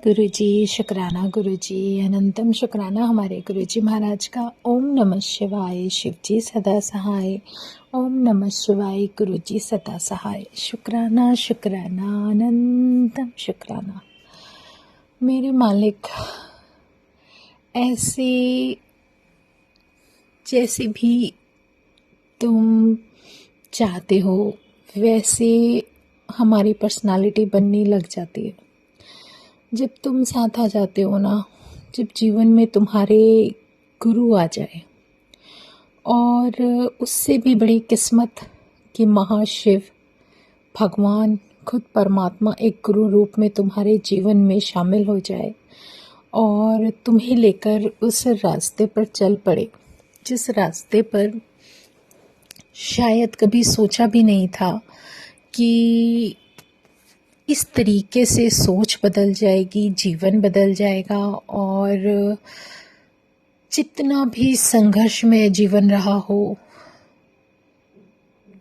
गुरुजी, शुक्राना गुरुजी, अनंतम शुक्राना हमारे गुरुजी महाराज का। ओम नमः शिवाय, शिवजी सदा सहाय। ओम नमः शिवाय, गुरुजी सदा सहाय। शुक्राना शुक्राना अनंतम शुक्राना मेरे मालिक। ऐसे जैसे भी तुम चाहते हो वैसे हमारी पर्सनालिटी बनने लग जाती है। जब तुम साथ आ जाते हो ना, जब जीवन में तुम्हारे गुरु आ जाए, और उससे भी बड़ी किस्मत कि महाशिव भगवान खुद परमात्मा एक गुरु रूप में तुम्हारे जीवन में शामिल हो जाए और तुम्हें लेकर उस रास्ते पर चल पड़े जिस रास्ते पर शायद कभी सोचा भी नहीं था कि इस तरीके से सोच बदल जाएगी, जीवन बदल जाएगा। और जितना भी संघर्ष में जीवन रहा हो,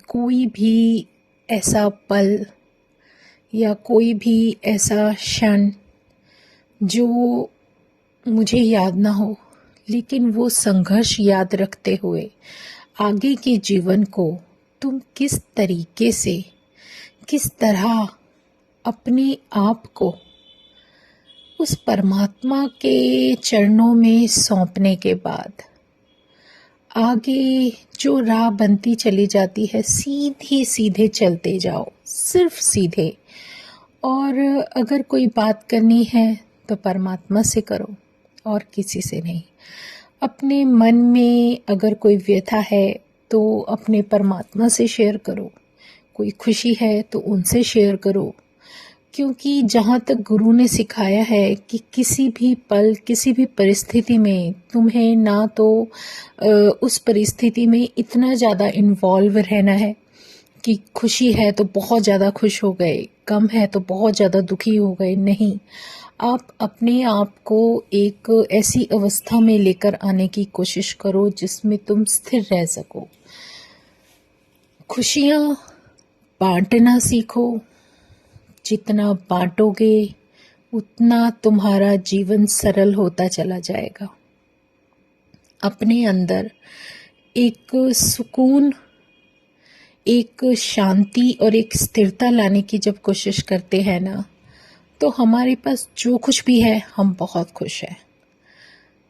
कोई भी ऐसा पल या कोई भी ऐसा क्षण जो मुझे याद ना हो, लेकिन वो संघर्ष याद रखते हुए आगे के जीवन को तुम किस तरीके से, किस तरह अपने आप को उस परमात्मा के चरणों में सौंपने के बाद आगे जो राह बनती चली जाती है, सीधे सीधे चलते जाओ, सिर्फ सीधे। और अगर कोई बात करनी है तो परमात्मा से करो और किसी से नहीं। अपने मन में अगर कोई व्यथा है तो अपने परमात्मा से शेयर करो, कोई खुशी है तो उनसे शेयर करो। क्योंकि जहाँ तक गुरु ने सिखाया है कि किसी भी पल, किसी भी परिस्थिति में तुम्हें ना तो उस परिस्थिति में इतना ज़्यादा इन्वॉल्व रहना है कि खुशी है तो बहुत ज़्यादा खुश हो गए, गम है तो बहुत ज़्यादा दुखी हो गए। नहीं, आप अपने आप को एक ऐसी अवस्था में लेकर आने की कोशिश करो जिसमें तुम स्थिर रह सको। खुशियाँ बांटना सीखो। जितना बांटोगे उतना तुम्हारा जीवन सरल होता चला जाएगा। अपने अंदर एक सुकून, एक शांति और एक स्थिरता लाने की जब कोशिश करते हैं ना, तो हमारे पास जो कुछ भी है हम बहुत खुश हैं।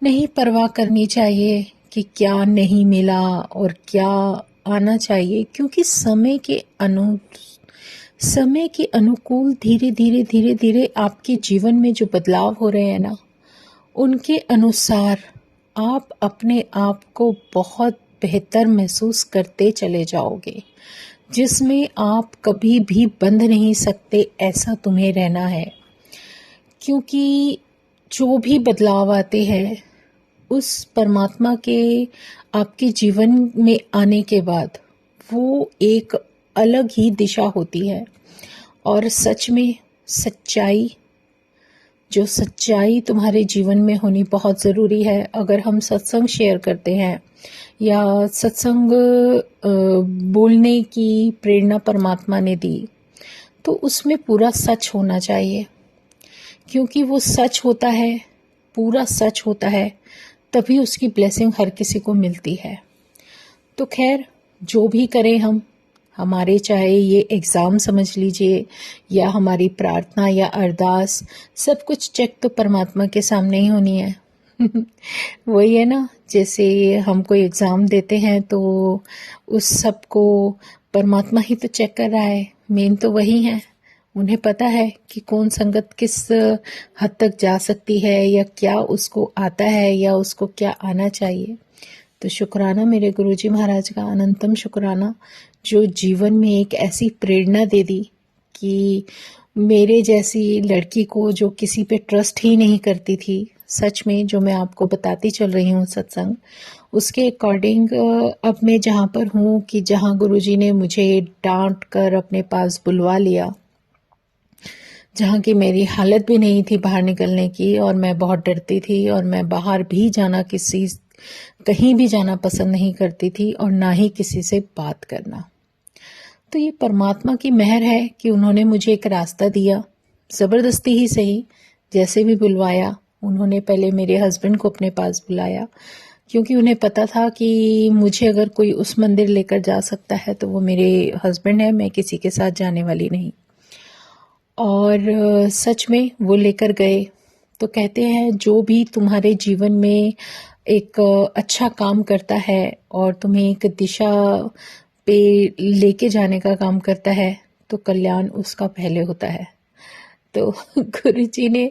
नहीं परवाह करनी चाहिए कि क्या नहीं मिला और क्या आना चाहिए, क्योंकि समय के अनुकूल धीरे धीरे आपके जीवन में जो बदलाव हो रहे हैं ना, उनके अनुसार आप अपने आप को बहुत बेहतर महसूस करते चले जाओगे, जिसमें आप कभी भी बंध नहीं सकते। ऐसा तुम्हें रहना है, क्योंकि जो भी बदलाव आते हैं उस परमात्मा के आपके जीवन में आने के बाद वो एक अलग ही दिशा होती है। और सच में सच्चाई तुम्हारे जीवन में होनी बहुत ज़रूरी है। अगर हम सत्संग शेयर करते हैं या सत्संग बोलने की प्रेरणा परमात्मा ने दी, तो उसमें पूरा सच होना चाहिए, क्योंकि वो सच होता है, पूरा सच होता है, तभी उसकी ब्लेसिंग हर किसी को मिलती है। तो खैर, जो भी करें हम, हमारे चाहे ये एग्ज़ाम समझ लीजिए या हमारी प्रार्थना या अरदास, सब कुछ चेक तो परमात्मा के सामने ही होनी है। वही है ना, जैसे हम कोई एग्ज़ाम देते हैं तो उस सब को परमात्मा ही तो चेक कर रहा है। मेन तो वही है, उन्हें पता है कि कौन संगत किस हद तक जा सकती है या क्या उसको आता है या उसको क्या आना चाहिए। तो शुक्राना मेरे गुरुजी महाराज का, अनंतम शुक्राना, जो जीवन में एक ऐसी प्रेरणा दे दी कि मेरे जैसी लड़की को जो किसी पे ट्रस्ट ही नहीं करती थी, सच में जो मैं आपको बताती चल रही हूँ सत्संग, उसके अकॉर्डिंग अब मैं जहाँ पर हूँ कि जहाँ गुरुजी ने मुझे डांट कर अपने पास बुलवा लिया, जहाँ की मेरी हालत भी नहीं थी बाहर निकलने की और मैं बहुत डरती थी और मैं बाहर भी जाना, कहीं भी जाना पसंद नहीं करती थी और ना ही किसी से बात करना। तो ये परमात्मा की मेहर है कि उन्होंने मुझे एक रास्ता दिया, ज़बरदस्ती ही सही, जैसे भी बुलवाया, उन्होंने पहले मेरे हस्बैंड को अपने पास बुलाया, क्योंकि उन्हें पता था कि मुझे अगर कोई उस मंदिर लेकर जा सकता है तो वो मेरे हस्बैंड है, मैं किसी के साथ जाने वाली नहीं। और सच में वो लेकर गए। तो कहते हैं जो भी तुम्हारे जीवन में एक अच्छा काम करता है और तुम्हें एक दिशा पे लेके जाने का काम करता है, तो कल्याण उसका पहले होता है। तो गुरुजी ने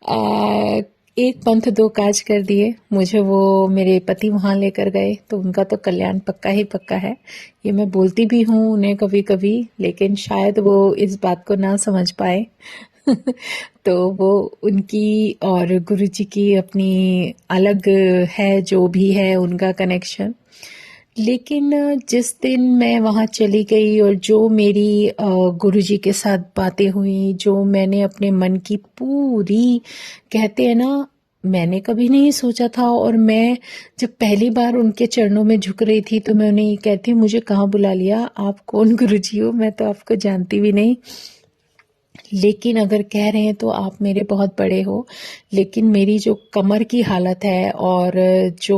आ, एक पंथ दो काज कर दिए। मुझे वो मेरे पति वहाँ लेकर गए, तो उनका तो कल्याण पक्का ही पक्का है। ये मैं बोलती भी हूँ उन्हें कभी कभी, लेकिन शायद वो इस बात को ना समझ पाए। तो वो उनकी और गुरुजी की अपनी अलग है, जो भी है उनका कनेक्शन। लेकिन जिस दिन मैं वहाँ चली गई और जो मेरी गुरुजी के साथ बातें हुई, जो मैंने अपने मन की पूरी, कहते हैं ना, मैंने कभी नहीं सोचा था। और मैं जब पहली बार उनके चरणों में झुक रही थी तो मैं उन्हें ये कहती, मुझे कहाँ बुला लिया, आप कौन गुरुजी हो, मैं तो आपको जानती भी नहीं। लेकिन अगर कह रहे हैं तो आप मेरे बहुत बड़े हो। लेकिन मेरी जो कमर की हालत है और जो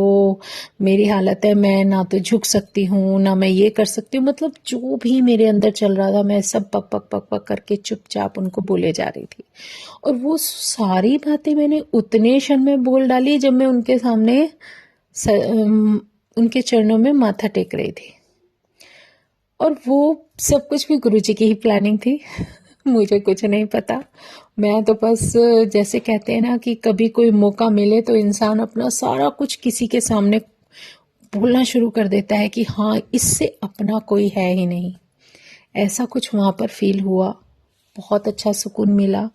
मेरी हालत है, मैं ना तो झुक सकती हूँ ना मैं ये कर सकती हूँ, मतलब जो भी मेरे अंदर चल रहा था मैं सब पक पक पक पक करके चुपचाप उनको बोले जा रही थी। और वो सारी बातें मैंने उतने क्षण में बोल डाली जब मैं उनके सामने उनके चरणों में माथा टेक रही थी। और वो सब कुछ भी गुरुजी की ही प्लानिंग थी। मुझे कुछ नहीं पता। मैं तो बस, जैसे कहते हैं ना कि कभी कोई मौका मिले तो इंसान अपना सारा कुछ किसी के सामने बोलना शुरू कर देता है कि हाँ, इससे अपना कोई है ही नहीं। ऐसा कुछ वहाँ पर फील हुआ। बहुत अच्छा सुकून मिला।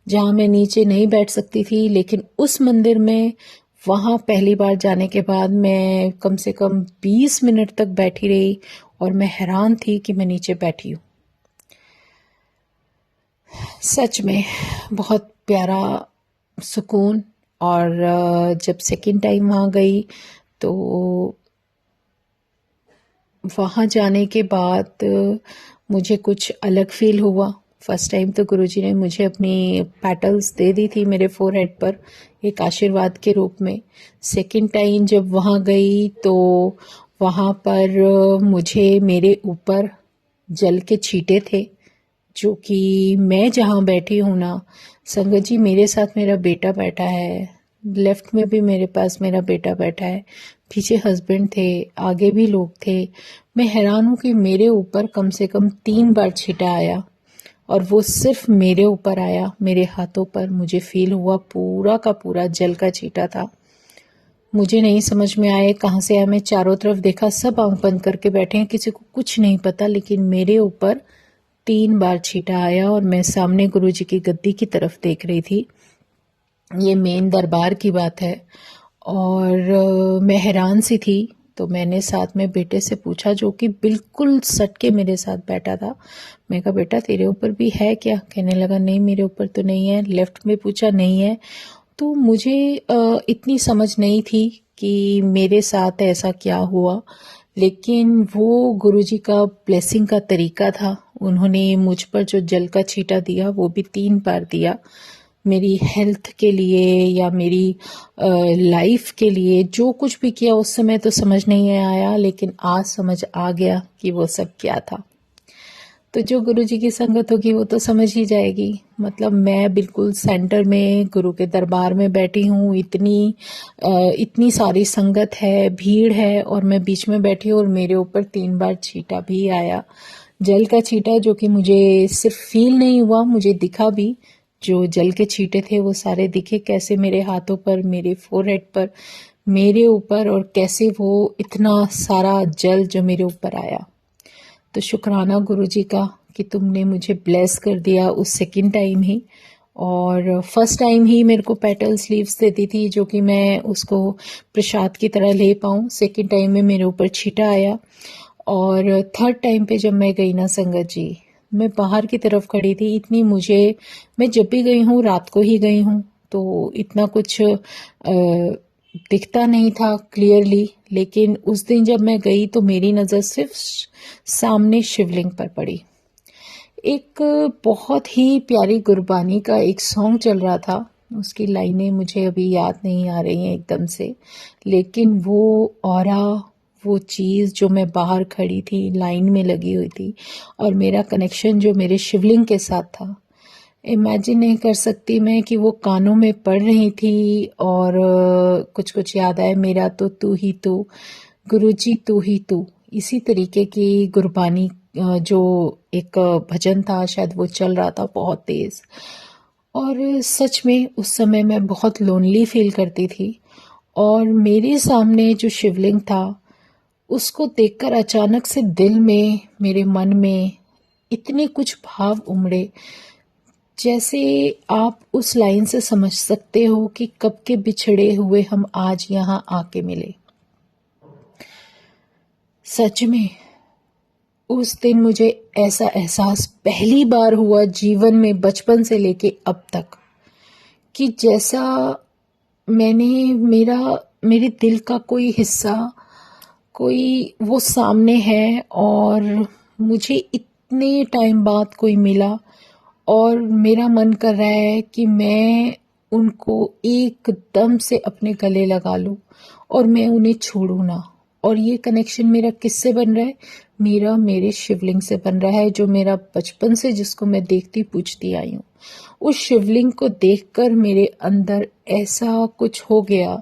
जहाँ मैं नीचे नहीं बैठ सकती थी, लेकिन उस मंदिर में वहाँ पहली बार जाने के बाद मैं कम से कम 20 मिनट तक बैठी रही और मैं हैरान थी कि मैं नीचे बैठी हूँ। सच में बहुत प्यारा सुकून। और जब सेकंड टाइम वहाँ गई तो वहाँ जाने के बाद मुझे कुछ अलग फील हुआ। फर्स्ट टाइम तो गुरुजी ने मुझे अपनी पेटल्स दे दी थी मेरे फोरहेड पर, एक आशीर्वाद के रूप में। सेकंड टाइम जब वहाँ गई तो वहाँ पर मुझे मेरे ऊपर जल के छींटे थे, जो कि मैं जहाँ बैठी हूँ ना संगत जी, मेरे साथ मेरा बेटा बैठा है, लेफ्ट में भी मेरे पास मेरा बेटा बैठा है, पीछे हस्बैंड थे, आगे भी लोग थे। मैं हैरान हूँ कि मेरे ऊपर कम से कम 3 बार छींटा आया, और वो सिर्फ मेरे ऊपर आया, मेरे हाथों पर। मुझे फील हुआ पूरा का पूरा जल का छींटा था। मुझे नहीं समझ में आया कहाँ से आया। मैं चारों तरफ देखा, सब आंख बंद करके बैठे हैं, किसी को कुछ नहीं पता, लेकिन मेरे ऊपर 3 बार छींटा आया और मैं सामने गुरुजी की गद्दी की तरफ देख रही थी। ये मेन दरबार की बात है। और मैं हैरान सी थी। तो मैंने साथ में बेटे से पूछा, जो कि बिल्कुल सट के मेरे साथ बैठा था। मैं कहा, बेटा तेरे ऊपर भी है क्या? कहने लगा, नहीं मेरे ऊपर तो नहीं है। लेफ्ट में पूछा, नहीं है। तो मुझे इतनी समझ नहीं थी कि मेरे साथ ऐसा क्या हुआ, लेकिन वो गुरुजी का ब्लेसिंग का तरीका था। उन्होंने मुझ पर जो जल का छींटा दिया वो भी 3 बार दिया, मेरी हेल्थ के लिए या मेरी लाइफ के लिए। जो कुछ भी किया उस समय तो समझ नहीं आया, लेकिन आज समझ आ गया कि वो सब क्या था। तो जो गुरुजी की संगत होगी वो तो समझ ही जाएगी। मतलब मैं बिल्कुल सेंटर में गुरु के दरबार में बैठी हूँ, इतनी सारी संगत है, भीड़ है, और मैं बीच में बैठी हूँ और मेरे ऊपर 3 बार छींटा भी आया, जल का छींटा, जो कि मुझे सिर्फ फील नहीं हुआ, मुझे दिखा भी। जो जल के छींटे थे वो सारे दिखे, कैसे मेरे हाथों पर, मेरे फोरहेड पर, मेरे ऊपर, और कैसे वो इतना सारा जल जो मेरे ऊपर आया। तो शुक्राना गुरुजी का कि तुमने मुझे ब्लेस कर दिया उस सेकंड टाइम ही। और फर्स्ट टाइम ही मेरे को पेटल स्लीव्स देती थी, जो कि मैं उसको प्रसाद की तरह ले पाऊँ। सेकंड टाइम में मेरे ऊपर छींटा आया। और थर्ड टाइम पे जब मैं गई ना संगत जी, मैं बाहर की तरफ खड़ी थी। मैं जब भी गई हूँ रात को ही गई हूँ, तो इतना कुछ दिखता नहीं था क्लियरली। लेकिन उस दिन जब मैं गई तो मेरी नज़र सिर्फ सामने शिवलिंग पर पड़ी। एक बहुत ही प्यारी गुरबानी का एक सॉन्ग चल रहा था, उसकी लाइनें मुझे अभी याद नहीं आ रही हैं एकदम से, लेकिन वो ऑरा, वो चीज़ जो मैं बाहर खड़ी थी, लाइन में लगी हुई थी, और मेरा कनेक्शन जो मेरे शिवलिंग के साथ था, इमेजिन नहीं कर सकती मैं कि वो कानों में पड़ रही थी। और कुछ कुछ याद आया, मेरा तो तू ही तू, गुरुजी तू ही तू, इसी तरीके की गुरबानी जो एक भजन था, शायद वो चल रहा था बहुत तेज। और सच में उस समय मैं बहुत लोनली फील करती थी, और मेरे सामने जो शिवलिंग था उसको देखकर अचानक से दिल में, मेरे मन में इतने कुछ भाव उमड़े, जैसे आप उस लाइन से समझ सकते हो कि कब के बिछड़े हुए हम आज यहाँ आके मिले। सच में उस दिन मुझे ऐसा एहसास पहली बार हुआ जीवन में, बचपन से लेके अब तक, कि जैसा मेरे दिल का कोई हिस्सा, कोई वो सामने है, और मुझे इतने टाइम बाद कोई मिला, और मेरा मन कर रहा है कि मैं उनको एकदम से अपने गले लगा लूं और मैं उन्हें छोड़ूं ना। और ये कनेक्शन मेरा किससे बन रहा है? मेरे शिवलिंग से बन रहा है, जो मेरा बचपन से, जिसको मैं देखती पूछती आई हूँ। उस शिवलिंग को देखकर मेरे अंदर ऐसा कुछ हो गया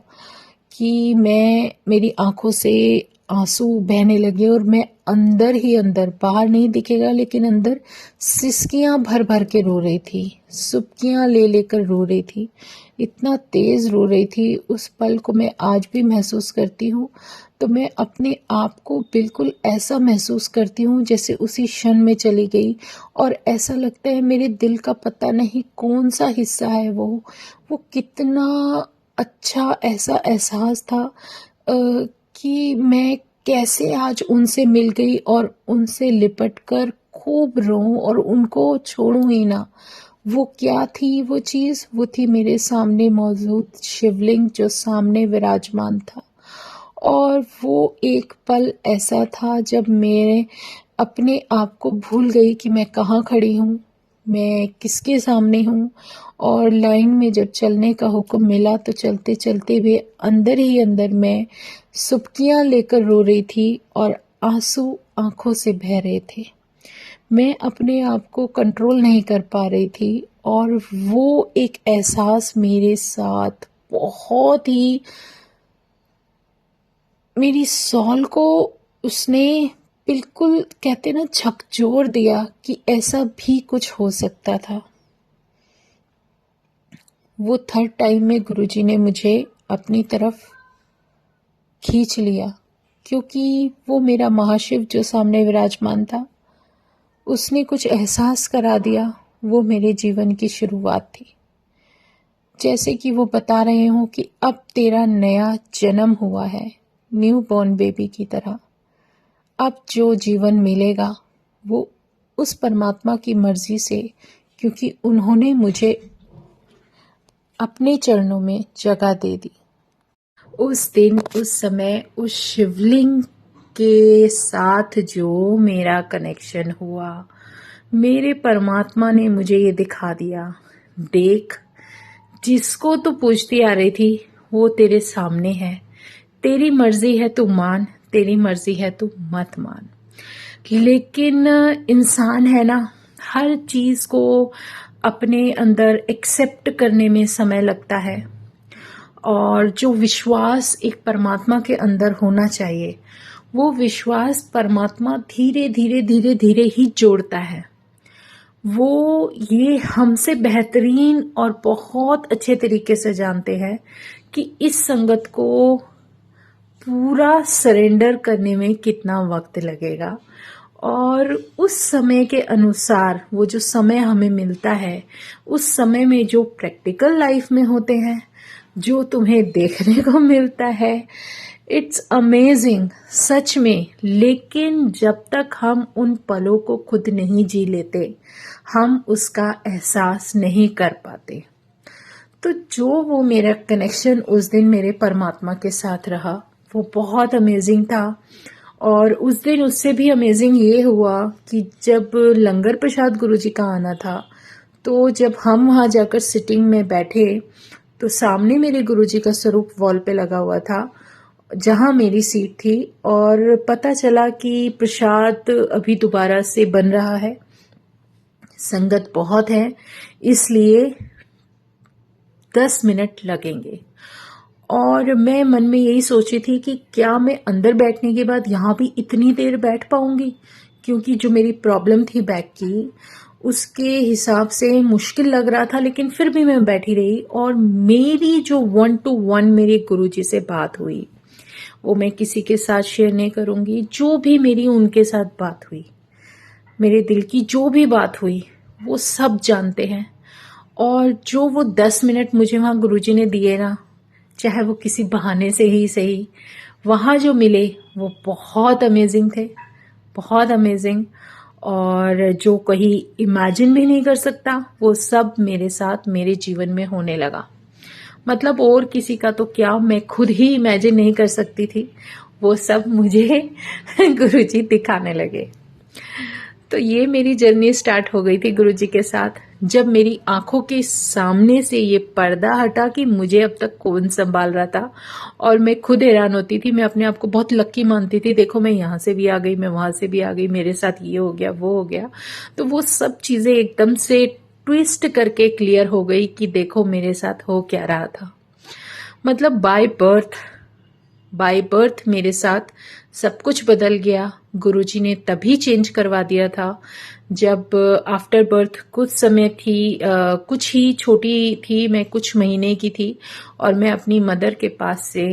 कि मेरी आंखों से आंसू बहने लगे, और मैं अंदर ही अंदर, बाहर नहीं दिखेगा लेकिन अंदर सिसकियां भर भर के रो रही थी, सुबकियां ले लेकर रो रही थी, इतना तेज रो रही थी। उस पल को मैं आज भी महसूस करती हूँ, तो मैं अपने आप को बिल्कुल ऐसा महसूस करती हूँ जैसे उसी क्षण में चली गई। और ऐसा लगता है मेरे दिल का पता नहीं कौन सा हिस्सा है वो कितना अच्छा ऐसा एहसास था कि मैं कैसे आज उनसे मिल गई और उनसे लिपट कर खूब रोऊं और उनको छोड़ूं ही ना। वो क्या थी वो चीज़? वो थी मेरे सामने मौजूद शिवलिंग, जो सामने विराजमान था। और वो एक पल ऐसा था जब मैं अपने आप को भूल गई कि मैं कहाँ खड़ी हूँ, मैं किसके सामने हूँ। और लाइन में जब चलने का हुक्म मिला तो चलते चलते भी अंदर ही अंदर मैं सुबकियाँ लेकर रो रही थी और आंसू आंखों से बह रहे थे। मैं अपने आप को कंट्रोल नहीं कर पा रही थी, और वो एक एहसास मेरे साथ बहुत ही, मेरी सॉल को उसने बिल्कुल, कहते ना, झकझोर दिया कि ऐसा भी कुछ हो सकता था। वो थर्ड टाइम में गुरुजी ने मुझे अपनी तरफ खींच लिया, क्योंकि वो मेरा महाशिव जो सामने विराजमान था, उसने कुछ एहसास करा दिया। वो मेरे जीवन की शुरुआत थी, जैसे कि वो बता रहे हों कि अब तेरा नया जन्म हुआ है, न्यू बॉर्न बेबी की तरह। अब जो जीवन मिलेगा वो उस परमात्मा की मर्जी से, क्योंकि उन्होंने मुझे अपने चरणों में जगह दे दी। उस दिन, उस समय, उस शिवलिंग के साथ जो मेरा कनेक्शन हुआ, मेरे परमात्मा ने मुझे ये दिखा दिया, देख, जिसको तू पूछती आ रही थी वो तेरे सामने है, तेरी मर्जी है तू मान, तेरी मर्जी है तू मत मान। लेकिन इंसान है ना, हर चीज को अपने अंदर एक्सेप्ट करने में समय लगता है, और जो विश्वास एक परमात्मा के अंदर होना चाहिए, वो विश्वास परमात्मा धीरे धीरे धीरे धीरे ही जोड़ता है। वो ये हमसे बेहतरीन और बहुत अच्छे तरीके से जानते हैं कि इस संगत को पूरा सरेंडर करने में कितना वक्त लगेगा, और उस समय के अनुसार वो जो समय हमें मिलता है, उस समय में जो प्रैक्टिकल लाइफ में होते हैं, जो तुम्हें देखने को मिलता है, इट्स अमेजिंग सच में। लेकिन जब तक हम उन पलों को खुद नहीं जी लेते, हम उसका एहसास नहीं कर पाते। तो जो वो मेरा कनेक्शन उस दिन मेरे परमात्मा के साथ रहा, वो बहुत अमेजिंग था। और उस दिन उससे भी अमेजिंग ये हुआ कि जब लंगर प्रसाद गुरुजी का आना था, तो जब हम वहाँ जाकर सिटिंग में बैठे तो सामने मेरे गुरुजी का स्वरूप वॉल पे लगा हुआ था, जहाँ मेरी सीट थी, और पता चला कि प्रसाद अभी दोबारा से बन रहा है, संगत बहुत है, इसलिए 10 मिनट लगेंगे। और मैं मन में यही सोची थी कि क्या मैं अंदर बैठने के बाद यहाँ भी इतनी देर बैठ पाऊंगी, क्योंकि जो मेरी प्रॉब्लम थी बैक की उसके हिसाब से मुश्किल लग रहा था, लेकिन फिर भी मैं बैठी रही। और मेरी जो 1-to-1 मेरे गुरुजी से बात हुई, वो मैं किसी के साथ शेयर नहीं करूंगी। जो भी मेरी उनके साथ बात हुई, मेरे दिल की जो भी बात हुई, वो सब जानते हैं। और जो वो 10 मिनट मुझे वहाँ गुरुजी ने दिए ना, चाहे वो किसी बहाने से ही सही, वहाँ जो मिले वो बहुत अमेजिंग थे, बहुत अमेजिंग। और जो कहीं इमेजिन भी नहीं कर सकता, वो सब मेरे साथ मेरे जीवन में होने लगा। मतलब और किसी का तो क्या, मैं खुद ही इमेजिन नहीं कर सकती थी, वो सब मुझे गुरुजी दिखाने लगे। तो ये मेरी जर्नी स्टार्ट हो गई थी गुरुजी के साथ, जब मेरी आंखों के सामने से ये पर्दा हटा कि मुझे अब तक कौन संभाल रहा था। और मैं खुद हैरान होती थी, मैं अपने आप को बहुत लकी मानती थी, देखो मैं यहाँ से भी आ गई, मैं वहां से भी आ गई, मेरे साथ ये हो गया वो हो गया। तो वो सब चीजें एकदम से ट्विस्ट करके क्लियर हो गई कि देखो मेरे साथ हो क्या रहा था। मतलब बाय बर्थ मेरे साथ सब कुछ बदल गया। गुरुजी ने तभी चेंज करवा दिया था जब आफ्टर बर्थ कुछ समय थी, कुछ ही छोटी थी मैं, कुछ महीने की थी, और मैं अपनी मदर के पास से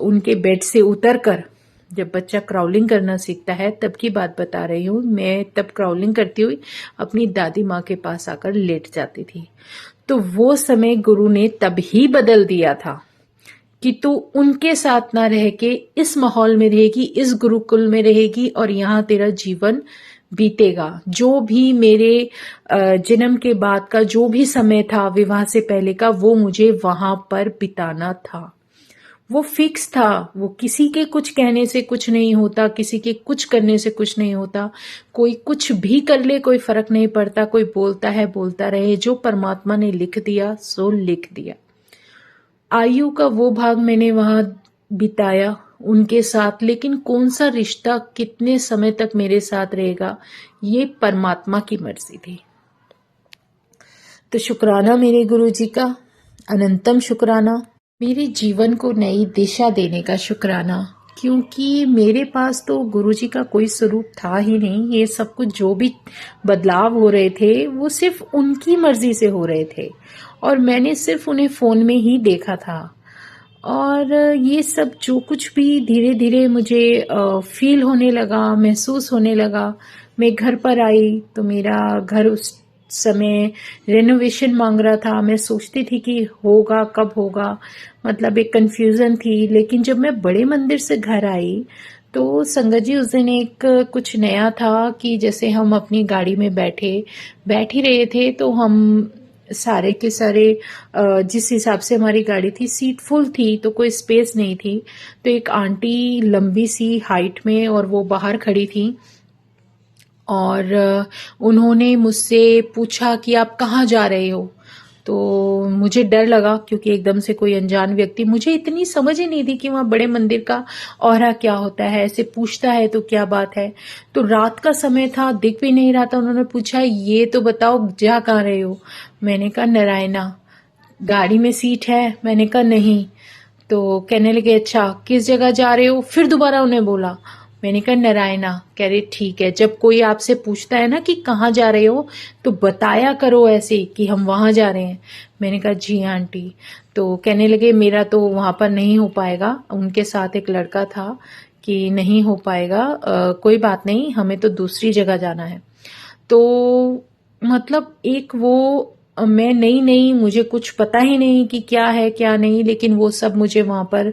उनके बेड से उतरकर, जब बच्चा क्राउलिंग करना सीखता है तब की बात बता रही हूँ, मैं तब क्राउलिंग करती हुई अपनी दादी माँ के पास आकर लेट जाती थी। तो वो समय गुरु ने तब ही बदल दिया था कि तू उनके साथ ना रह के इस माहौल में रहेगी, इस गुरुकुल में रहेगी, और यहाँ तेरा जीवन बीतेगा। जो भी मेरे जन्म के बाद का जो भी समय था, विवाह से पहले का, वो मुझे वहां पर बिताना था। वो फिक्स था, वो किसी के कुछ कहने से कुछ नहीं होता, किसी के कुछ करने से कुछ नहीं होता। कोई कुछ भी कर ले, कोई फर्क नहीं पड़ता, कोई बोलता है बोलता रहे, जो परमात्मा ने लिख दिया सो लिख दिया। आयु का वो भाग मैंने वहां बिताया उनके साथ, लेकिन कौन सा रिश्ता कितने समय तक मेरे साथ रहेगा, ये परमात्मा की मर्जी थी। तो शुक्राना मेरे गुरुजी का, अनंतम शुक्राना, मेरे जीवन को नई दिशा देने का शुक्राना। क्योंकि मेरे पास तो गुरुजी का कोई स्वरूप था ही नहीं। ये सब कुछ जो भी बदलाव हो रहे थे वो सिर्फ उनकी मर्जी से हो रहे थे, और मैंने सिर्फ उन्हें फोन में ही देखा था। और ये सब जो कुछ भी धीरे धीरे मुझे फील होने लगा, महसूस होने लगा। मैं घर पर आई तो मेरा घर उस समय रेनोवेशन मांग रहा था। मैं सोचती थी कि होगा कब होगा, मतलब एक कंफ्यूजन थी। लेकिन जब मैं बड़े मंदिर से घर आई तो संगत जी उस दिन एक कुछ नया था कि जैसे हम अपनी गाड़ी में बैठ ही रहे थे, तो हम सारे के सारे जिस हिसाब से हमारी गाड़ी थी, सीट फुल थी तो कोई स्पेस नहीं थी। तो एक आंटी लंबी सी हाइट में, और वो बाहर खड़ी थी, और उन्होंने मुझसे पूछा कि आप कहाँ जा रहे हो। तो मुझे डर लगा, क्योंकि एकदम से कोई अनजान व्यक्ति, मुझे इतनी समझ ही नहीं थी कि वहाँ बड़े मंदिर का औरा क्या होता है, ऐसे पूछता है तो क्या बात है। तो रात का समय था, दिख भी नहीं रहा था। उन्होंने पूछा ये तो बताओ जा कहाँ रहे हो। मैंने कहा नारायणा। गाड़ी में सीट है? मैंने कहा नहीं। तो कहने लगे अच्छा किस जगह जा रहे हो। फिर दोबारा उन्हें बोला। मैंने कहा नारायणा। कह रहे ठीक है, जब कोई आपसे पूछता है ना कि कहाँ जा रहे हो तो बताया करो ऐसे कि हम वहां जा रहे हैं। मैंने कहा जी आंटी। तो कहने लगे मेरा तो वहां पर नहीं हो पाएगा, उनके साथ एक लड़का था, कि नहीं हो पाएगा, कोई बात नहीं, हमें तो दूसरी जगह जाना है। तो मतलब एक वो मैं नई मुझे कुछ पता ही नहीं कि क्या है क्या नहीं, लेकिन वो सब मुझे वहां पर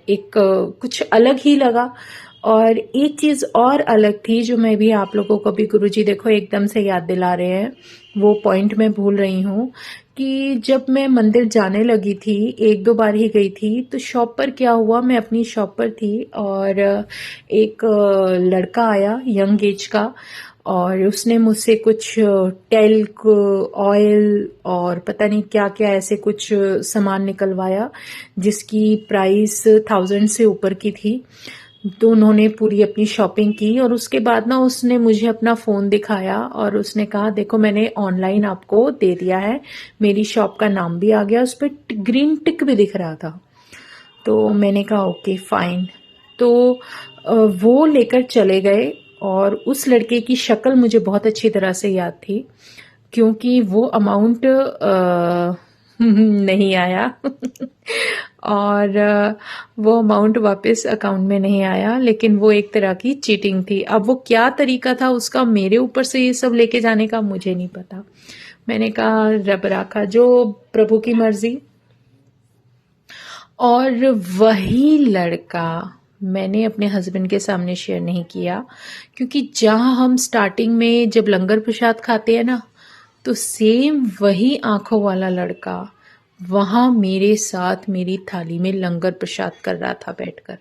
एक कुछ अलग ही लगा। और एक चीज और अलग थी जो मैं भी आप लोगों को भी गुरुजी देखो एकदम से याद दिला रहे हैं, वो पॉइंट मैं भूल रही हूँ कि जब मैं मंदिर जाने लगी थी, 1-2 बार ही गई थी, तो शॉप पर क्या हुआ, मैं अपनी शॉप पर थी और एक लड़का आया यंग एज का, और उसने मुझसे कुछ टेल्क ऑयल और पता नहीं क्या क्या ऐसे कुछ सामान निकलवाया जिसकी प्राइस 1000 से ऊपर की थी। तो उन्होंने पूरी अपनी शॉपिंग की और उसके बाद ना उसने मुझे अपना फ़ोन दिखाया और उसने कहा देखो मैंने ऑनलाइन आपको दे दिया है, मेरी शॉप का नाम भी आ गया, उस पर ग्रीन टिक भी दिख रहा था। तो मैंने कहा ओके फाइन। तो वो लेकर चले गए और उस लड़के की शक्ल मुझे बहुत अच्छी तरह से याद थी क्योंकि वो अमाउंट नहीं आया और वो अमाउंट वापस अकाउंट में नहीं आया, लेकिन वो एक तरह की चीटिंग थी। अब वो क्या तरीका था उसका मेरे ऊपर से ये सब लेके जाने का मुझे नहीं पता। मैंने कहा रब राखा जो प्रभु की मर्जी। और वही लड़का मैंने अपने हस्बैंड के सामने शेयर नहीं किया क्योंकि जहाँ हम स्टार्टिंग में जब लंगर प्रसाद खाते हैं ना, तो सेम वही आंखों वाला लड़का वहाँ मेरे साथ मेरी थाली में लंगर प्रसाद कर रहा था बैठकर।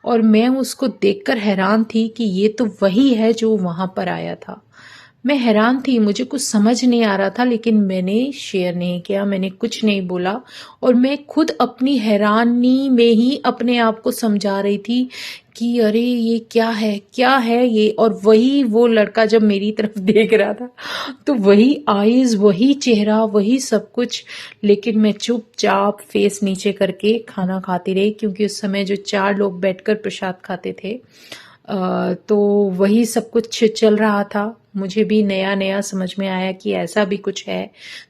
और मैं उसको देखकर हैरान थी कि ये तो वही है जो वहाँ पर आया था। मैं हैरान थी, मुझे कुछ समझ नहीं आ रहा था, लेकिन मैंने शेयर नहीं किया, मैंने कुछ नहीं बोला और मैं खुद अपनी हैरानी में ही अपने आप को समझा रही थी कि अरे ये क्या है ये। और वही वो लड़का जब मेरी तरफ देख रहा था तो वही आईज, वही चेहरा, वही सब कुछ, लेकिन मैं चुपचाप फेस नीचे करके खाना खाती रही क्योंकि उस समय जो 4 लोग बैठकर प्रसाद खाते थे तो वही सब कुछ चल रहा था। मुझे भी नया नया समझ में आया कि ऐसा भी कुछ है,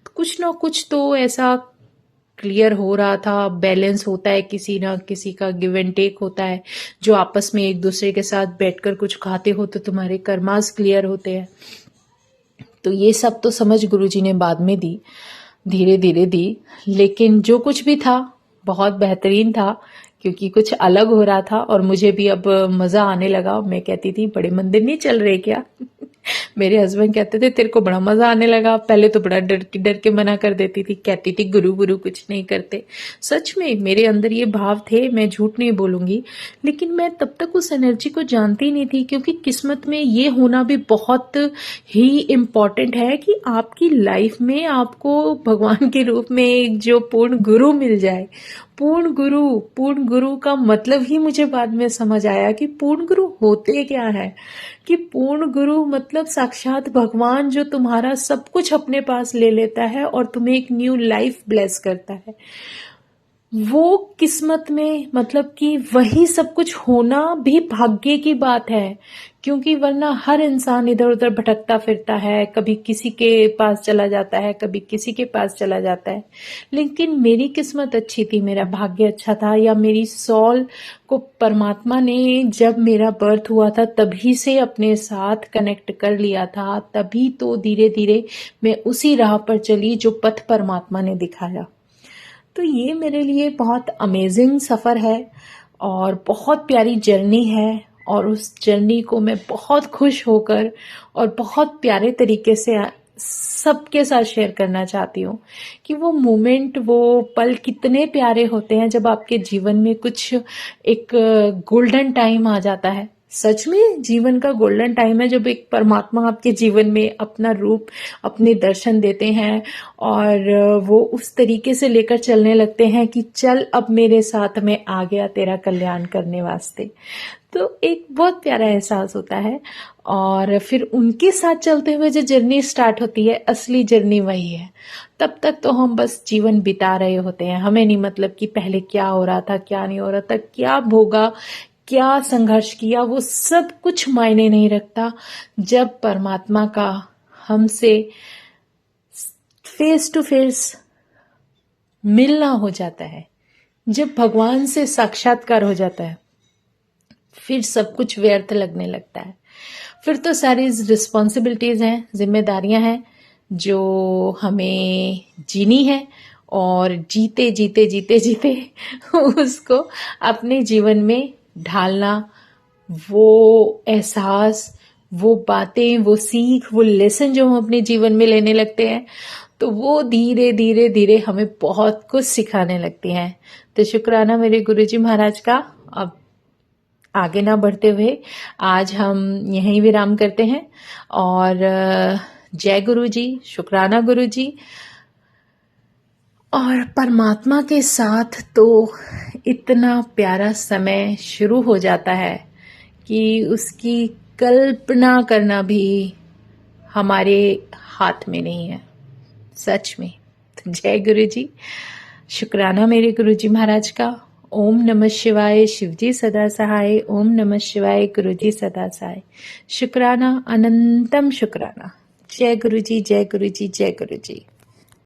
तो कुछ ना कुछ तो ऐसा क्लियर हो रहा था। बैलेंस होता है किसी ना किसी का, गिव एंड टेक होता है। जो आपस में एक दूसरे के साथ बैठकर कुछ खाते हो तो तुम्हारे कर्मास क्लियर होते हैं। तो ये सब तो समझ गुरुजी ने बाद में दी, धीरे धीरे दी, लेकिन जो कुछ भी था बहुत बेहतरीन था क्योंकि कुछ अलग हो रहा था और मुझे भी अब मजा आने लगा। मैं कहती थी बड़े मंदिर नहीं चल रहे क्या? मेरे हस्बैंड कहते थे तेरे को बड़ा मजा आने लगा, पहले तो बड़ा डर के मना कर देती थी, कहती थी गुरु गुरु कुछ नहीं करते। सच में मेरे अंदर ये भाव थे, मैं झूठ नहीं बोलूंगी, लेकिन मैं तब तक उस एनर्जी को जानती नहीं थी क्योंकि किस्मत में ये होना भी बहुत ही इम्पॉर्टेंट है कि आपकी लाइफ में आपको भगवान के रूप में एक जो पूर्ण गुरु मिल जाए। पूर्ण गुरु का मतलब ही मुझे बाद में समझ आया कि पूर्ण गुरु होते क्या है, कि पूर्ण गुरु मतलब साक्षात भगवान जो तुम्हारा सब कुछ अपने पास ले लेता है और तुम्हें एक न्यू लाइफ ब्लेस करता है। वो किस्मत में मतलब कि वही सब कुछ होना भी भाग्य की बात है क्योंकि वरना हर इंसान इधर उधर भटकता फिरता है, कभी किसी के पास चला जाता है, कभी किसी के पास चला जाता है। लेकिन मेरी किस्मत अच्छी थी, मेरा भाग्य अच्छा था, या मेरी सॉल को परमात्मा ने जब मेरा बर्थ हुआ था तभी से अपने साथ कनेक्ट कर लिया था, तभी तो धीरे धीरे मैं उसी राह पर चली जो पथ परमात्मा ने दिखाया। तो ये मेरे लिए बहुत अमेजिंग सफ़र है और बहुत प्यारी जर्नी है और उस जर्नी को मैं बहुत खुश होकर और बहुत प्यारे तरीके से सबके साथ शेयर करना चाहती हूँ कि वो मोमेंट, वो पल कितने प्यारे होते हैं जब आपके जीवन में कुछ एक गोल्डन टाइम आ जाता है। सच में जीवन का गोल्डन टाइम है जब एक परमात्मा आपके जीवन में अपना रूप, अपने दर्शन देते हैं और वो उस तरीके से लेकर चलने लगते हैं कि चल अब मेरे साथ में आ गया तेरा कल्याण करने वास्ते। तो एक बहुत प्यारा एहसास होता है और फिर उनके साथ चलते हुए जो जर्नी स्टार्ट होती है, असली जर्नी वही है। तब तक तो हम बस जीवन बिता रहे होते हैं, हमें नहीं मतलब कि पहले क्या हो रहा था, क्या नहीं हो रहा था, क्या भोगा, क्या संघर्ष किया, वो सब कुछ मायने नहीं रखता जब परमात्मा का हमसे फेस टू फेस मिलना हो जाता है, जब भगवान से साक्षात्कार हो जाता है, फिर सब कुछ व्यर्थ लगने लगता है। फिर तो सारी रिस्पॉन्सिबिलिटीज हैं, जिम्मेदारियां हैं जो हमें जीनी है और जीते जीते जीते जीते उसको अपने जीवन में ढालना। वो एहसास, वो बातें, वो सीख, वो लेसन जो हम अपने जीवन में लेने लगते हैं तो वो धीरे धीरे धीरे हमें बहुत कुछ सिखाने लगती हैं। तो शुक्राना मेरे गुरुजी महाराज का। अब आगे ना बढ़ते हुए आज हम यहीं विराम करते हैं और जय गुरु जी, शुक्राना गुरु जी। और परमात्मा के साथ तो इतना प्यारा समय शुरू हो जाता है कि उसकी कल्पना करना भी हमारे हाथ में नहीं है, सच में। तो जय गुरु जी, शुक्राना मेरे गुरु जी महाराज का। ओम नमः शिवाय, शिव जी सदा सहाय। ओम नमः शिवाय, गुरु जी सदा सहाय। शुक्राना, अनंतम शुक्राना। जय गुरु जी, जय गुरु जी, जय गुरु जी।